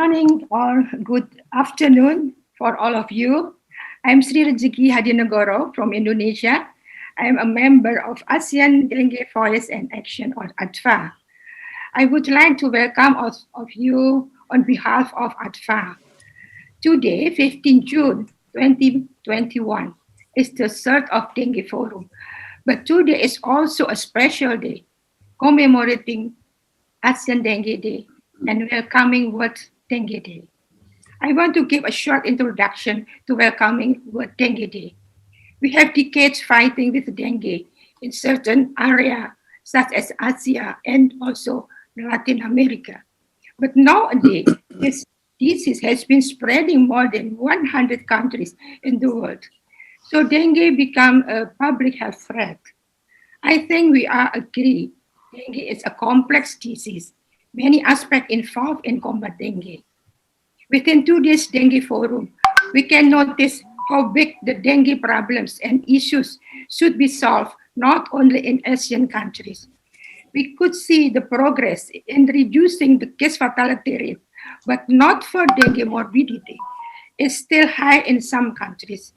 morning or good afternoon for all of you. I'm Sri Rezeki Hadinegoro from Indonesia. I am a member of ASEAN Dengue Voice and Action, or ADVA. I would like to welcome all of you on behalf of ADVA. Today, 15 June 2021, is the third of Dengue Forum. But today is also a special day, commemorating ASEAN Dengue Day and welcoming World Dengue Day. I want to give a short introduction to welcoming World Dengue Day. We have decades fighting with dengue in certain areas such as Asia and also Latin America. But nowadays, this disease has been spreading more than 100 countries in the world. So dengue become a public health threat. I think we all agree dengue is a complex disease, many aspects involved in combat dengue. Within today's dengue forum, we can notice how big the dengue problems and issues should be solved not only in Asian countries. We could see the progress in reducing the case fatality rate, but not for dengue morbidity. It's still high in some countries.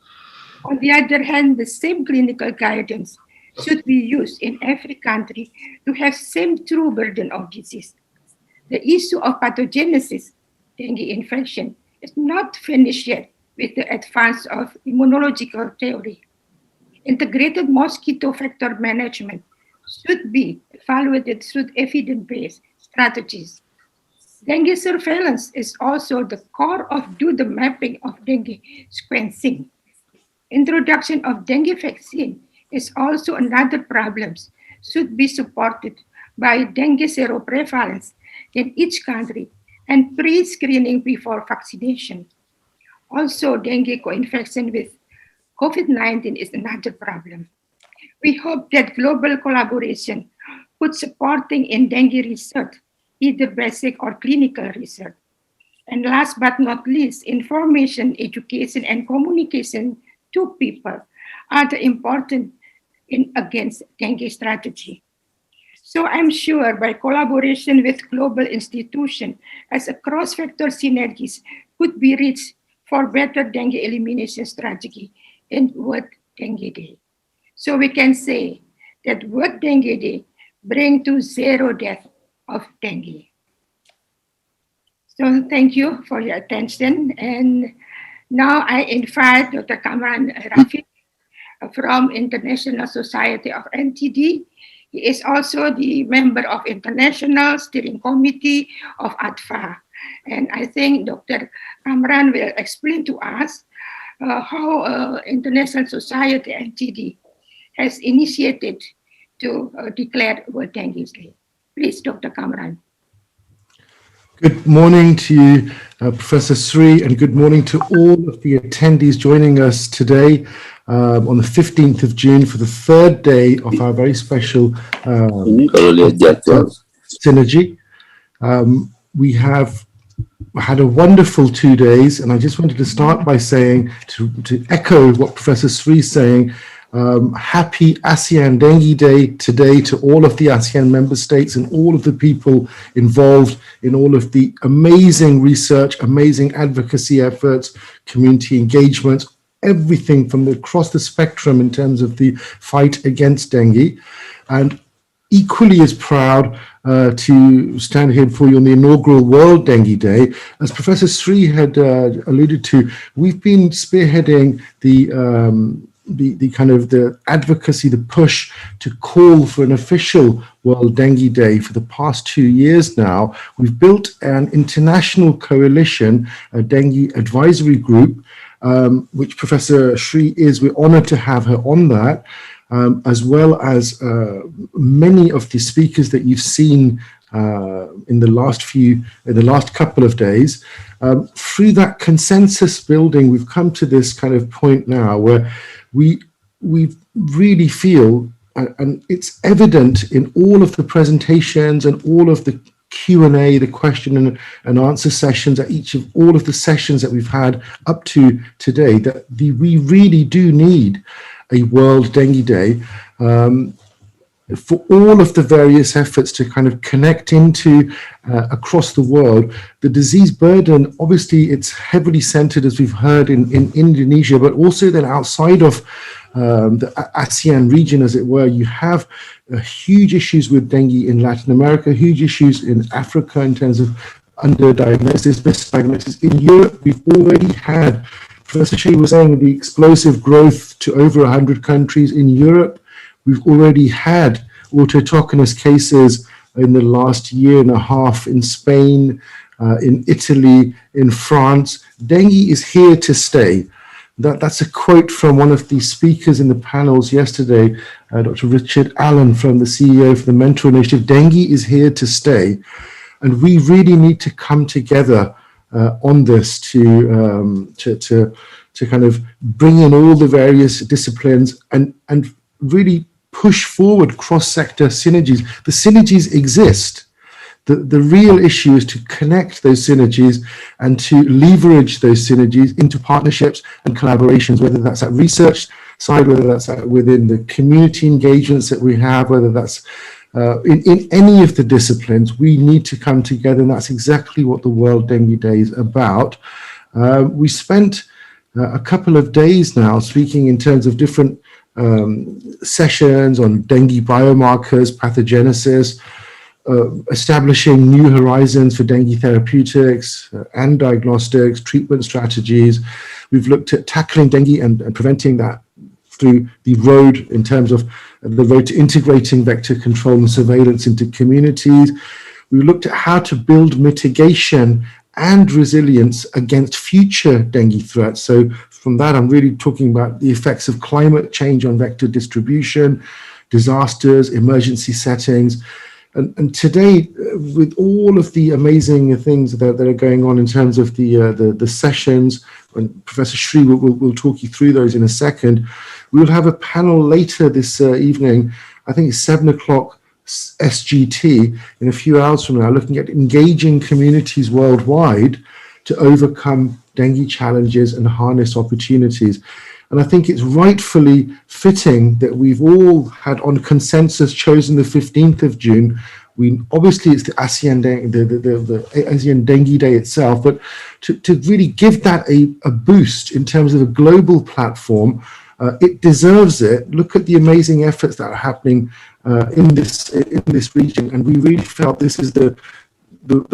On the other hand, the same clinical guidance should be used in every country to have same true burden of disease. The issue of pathogenesis, dengue infection, is not finished yet with the advance of immunological theory. Integrated mosquito vector management should be evaluated through evidence-based strategies. Dengue surveillance is also the core of do the mapping of dengue sequencing. Introduction of dengue vaccine is also another problem, should be supported by dengue seroprevalence in each country and pre-screening before vaccination. Also, dengue co-infection with COVID-19 is another problem. We hope that global collaboration could supporting in dengue research, either basic or clinical research. And last but not least, information, education, and communication to people are the important in against dengue strategy. So I'm sure by collaboration with global institutions as a cross-sector synergies could be reached for better dengue elimination strategy in World Dengue Day. So we can say that World Dengue Day bring to zero death of dengue. So thank you for your attention. And now I invite Dr. Kamran Rafiq from International Society of NTD. He is also the member of International Steering Committee of ADVA. And I think Dr. Kamran will explain to us how International Society NTD has initiated to declare World Dengue Day. Please, Dr. Kamran. Good morning to you, Professor Sri, and good morning to all of the attendees joining us today on the 15th of June for the third day of our very special Synergy. We have had a wonderful 2 days, and I just wanted to start by saying, to echo what Professor Sri is saying, happy ASEAN Dengue Day today to all of the ASEAN member states and all of the people involved in all of the amazing research, amazing advocacy efforts, community engagement, everything from across the spectrum in terms of the fight against dengue. And equally as proud to stand here for you on the inaugural World Dengue Day. As Professor Sri had alluded to, we've been spearheading the kind of the advocacy, the push to call for an official World Dengue Day for the past 2 years now. We've built an international coalition, a dengue advisory group, which Professor Sri is. We're honored to have her on that, as well as many of the speakers that you've seen in the last couple of days. Through that consensus building, we've come to this kind of point now where we really feel, and it's evident in all of the presentations and all of the Q&A, the question and answer sessions at each of all of the sessions that we've had up to today, that we really do need a World Dengue Day. for all of the various efforts to kind of connect into across the world. The disease burden, obviously, it's heavily centered, as we've heard, in Indonesia, but also then outside of the ASEAN region, as it were. You have huge issues with dengue in Latin America, huge issues in Africa in terms of underdiagnosis, misdiagnosis. In Europe, we've already had, Professor Shea was saying, the explosive growth to over 100 countries in Europe. We've already had autotoconous cases in the last year and a half in Spain, in Italy, in France. Dengue is here to stay. That's a quote from one of the speakers in the panels yesterday, Dr. Richard Allen, from the CEO of the Mentor Initiative. Dengue is here to stay. And we really need to come together on this to kind of bring in all the various disciplines and really push forward cross-sector synergies. The synergies exist. The real issue is to connect those synergies and to leverage those synergies into partnerships and collaborations, whether that's at research side, whether that's within the community engagements that we have, whether that's in any of the disciplines. We need to come together, and that's exactly what the World Dengue Day is about. We spent a couple of days now speaking in terms of different sessions on dengue biomarkers, pathogenesis, establishing new horizons for dengue therapeutics and diagnostics, treatment strategies. We've looked at tackling dengue and preventing that through the road, in terms of the road to integrating vector control and surveillance into communities. We looked at how to build mitigation and resilience against future dengue threats. So from that, I'm really talking about the effects of climate change on vector distribution, disasters, emergency settings. And today, with all of the amazing things that are going on in terms of the sessions, and Professor Shri will talk you through those in a second, we'll have a panel later this evening, I think it's 7 o'clock SGT, in a few hours from now, looking at engaging communities worldwide to overcome dengue challenges and harness opportunities. And I think it's rightfully fitting that we've all had on consensus chosen the 15th of June. Obviously it's the ASEAN Dengue Day itself, but to really give that a boost in terms of a global platform, it deserves it. Look at the amazing efforts that are happening in this region, and we really felt this is the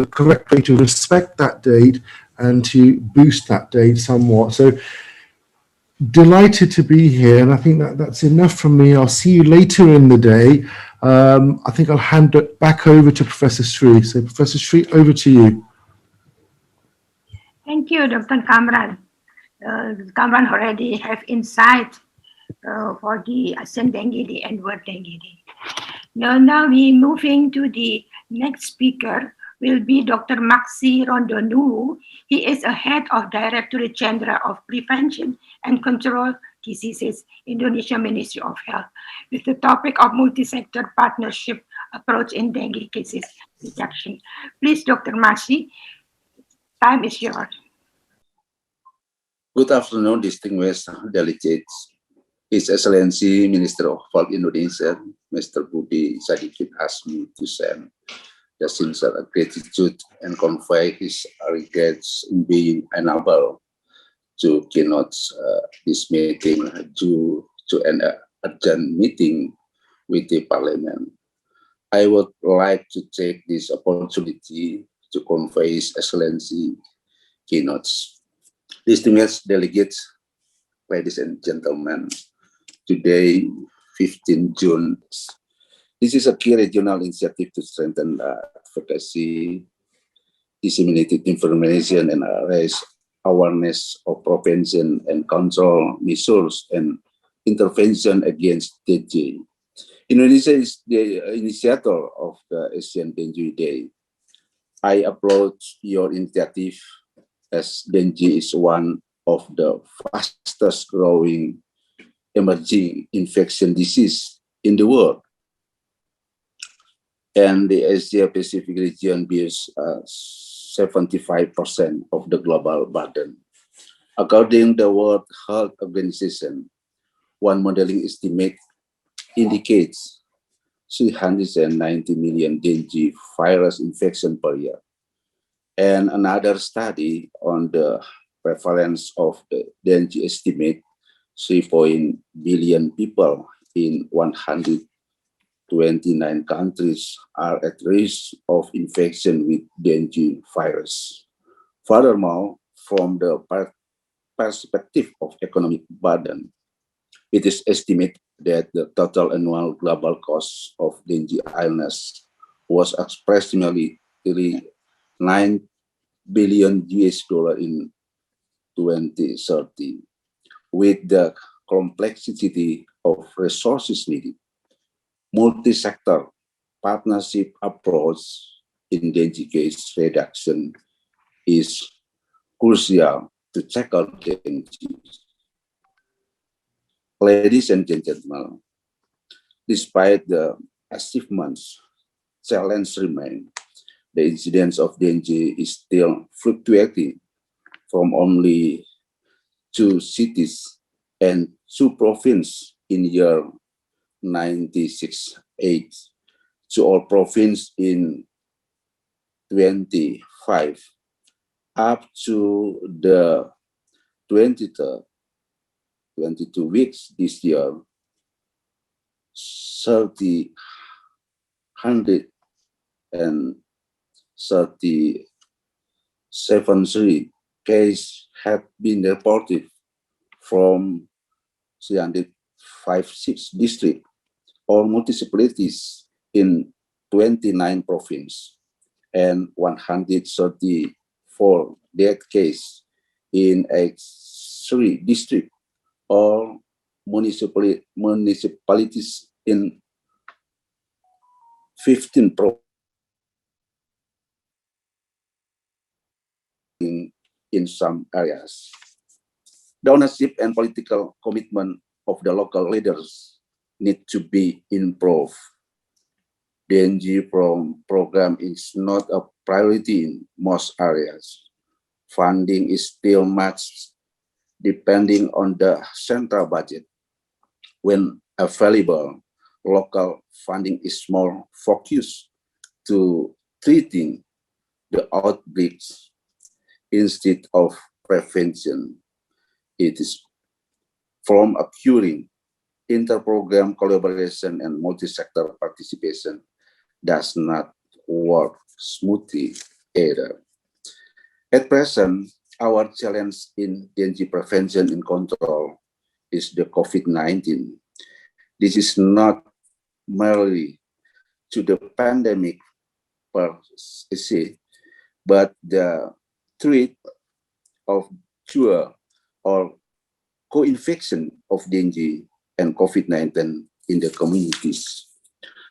correct way to respect that date and to boost that date somewhat. So delighted to be here, and I think that's enough from me. I'll see you later in the day. I think I'll hand it back over to Professor Sri. So Professor Sri, over to you. Thank you, Dr. Kamran. Kamran already have insight for the ASEAN Dengue Day and World Dengue Day. Now we're moving to the next speaker, will be Dr. Maxi Rondonuwu. He is a head of Directorate General of Prevention and Control Diseases, Indonesia Ministry of Health, with the topic of multi-sector partnership approach in dengue cases reduction. Please, Dr. Maxi, time is yours. Good afternoon, distinguished delegates. His Excellency Minister of Health Indonesia, Mr. Budi Sadikin, asked me to send the sincere gratitude and convey his regrets in being unable to keynote this meeting due to an urgent meeting with the Parliament. I would like to take this opportunity to convey His Excellency keynotes. Distinguished delegates, ladies and gentlemen, today, 15 June, this is a key regional initiative to strengthen advocacy, disseminated information, and raise awareness of prevention and control measures and intervention against dengue. Indonesia is the initiator of the ASEAN Dengue Day. I applaud your initiative, as dengue is one of the fastest growing emerging infection disease in the world. And the Asia Pacific region bears 75% of the global burden. According to the World Health Organization, one modeling estimate indicates 390 million dengue virus infection per year. And another study on the prevalence of the dengue estimate 3 billion people in 129 countries are at risk of infection with dengue virus. Furthermore, from the perspective of economic burden, it is estimated that the total annual global cost of dengue illness was approximately 9 billion US dollar in 2030. With the complexity of resources needed, multi-sector partnership approach in dengue case reduction is crucial to tackle dengue. Ladies and gentlemen, despite the achievements, challenges remain. The incidence of dengue is still fluctuating from only 2 cities and 2 provinces in year 96-8 to all provinces in 25 up to the 23rd 22 weeks this year, 137 cases have been reported from 356 districts or municipalities in 29 provinces and 134 death cases in 3 districts or municipalities in 15 provinces in some areas. The ownership and political commitment of the local leaders need to be improved. The NGO program is not a priority in most areas. Funding is still much depending on the central budget. When available, local funding is more focused to treating the outbreaks instead of prevention. It is from occurring. Inter-program collaboration and multi-sector participation does not work smoothly either. At present, our challenge in dengue prevention and control is the COVID-19. This is not merely to the pandemic per se, but the threat of cure or co-infection of dengue and COVID-19 in the communities.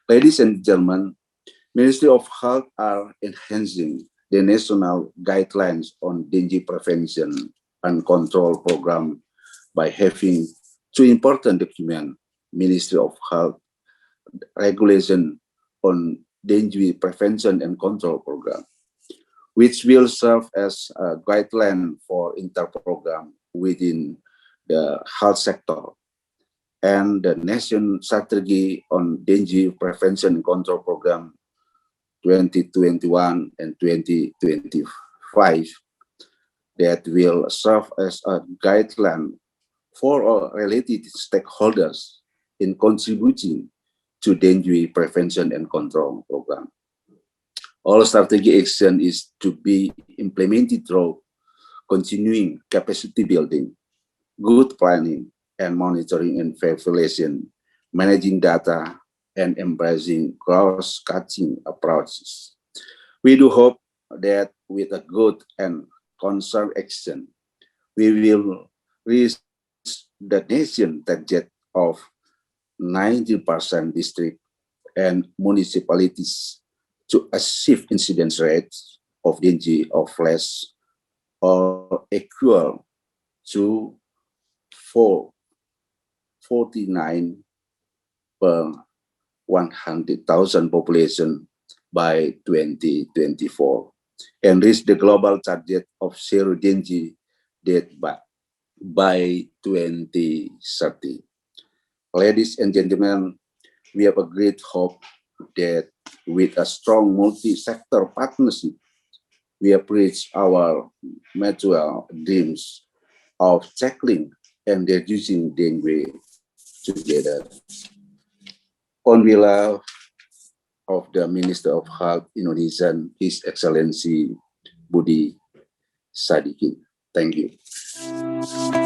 Ladies and gentlemen, Ministry of Health are enhancing the national guidelines on dengue prevention and control program by having 2 important documents: Ministry of Health Regulation on Dengue Prevention and Control Program, which will serve as a guideline for inter-program within the health sector, and the Nation Strategy on Dengue Prevention and Control Program 2021 and 2025 that will serve as a guideline for all related stakeholders in contributing to dengue prevention and control program. All strategic action is to be implemented through continuing capacity building, good planning and monitoring and evaluation, managing data, and embracing cross-cutting approaches. We do hope that with a good and concerned action, we will reach the nation target of 90% district and municipalities to achieve incidence rates of dengue of less or equal to 49 per 100,000 population by 2024 and reach the global target of zero dengue death by 2030. Ladies and gentlemen, We have a great hope that with a strong multi-sector partnership, we have reached our mutual dreams of tackling and reducing dengue together. On behalf of the Minister of Health Indonesian, His Excellency Budi Sadikin. Thank you.